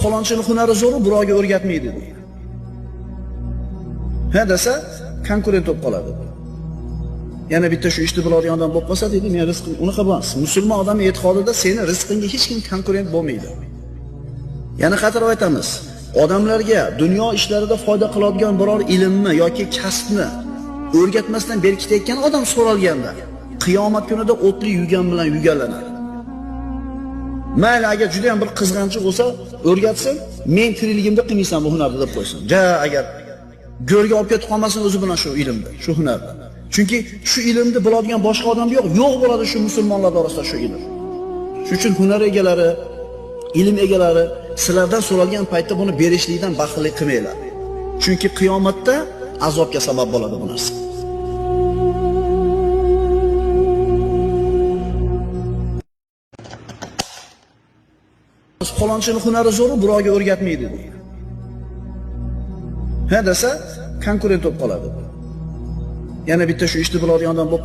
Falonchini hunari zo'ru, birovga o'rgatmaydi deydi. Ha desa, konkurent bo'lib qoladi. Yana bitta shu ishni biladigan odam bo'lib qolsa deydi, men rizqim unaqa emas. Musulmon odam e'tiqodida seni rizqingga hech kim konkurent bo'lmaydi. Yana qaytarib aytamiz. Odamlarga dunyo ishlarida foyda qiladigan biror ilmni yoki kasbni o'rgatmasdan berib ketayotgan odam so'ralganda, qiyomat kunida o'tli yugan bilan yuganlanadi. Mayli agar juda ham bir qizg'anchiq bo'lsa, o'rgatsin, men tirikligimda qilmaysan bu hunarni deb qo'ysin. Agar go'rga olib ketib qolmasin o'zi bilan shu ilmda, shu hunarda. Chunki shu ilmni biladigan boshqa odam yo'q bo'ladi shu musulmonlar orasida shu ilm. Shuning uchun hunar egalari, ilm egalari sizlardan so'ralgan paytda buni berishlikdan baxtli qilmanglar. Chunki qiyomatda azobga sabab bo'ladi bu narsa. Falonchini hunari zo'ru, birovga o'rgatmaydi deydi. Ha desa, konkurent bo'lib qoladi. Yana bitta shu ishni biladigan odam bo'lib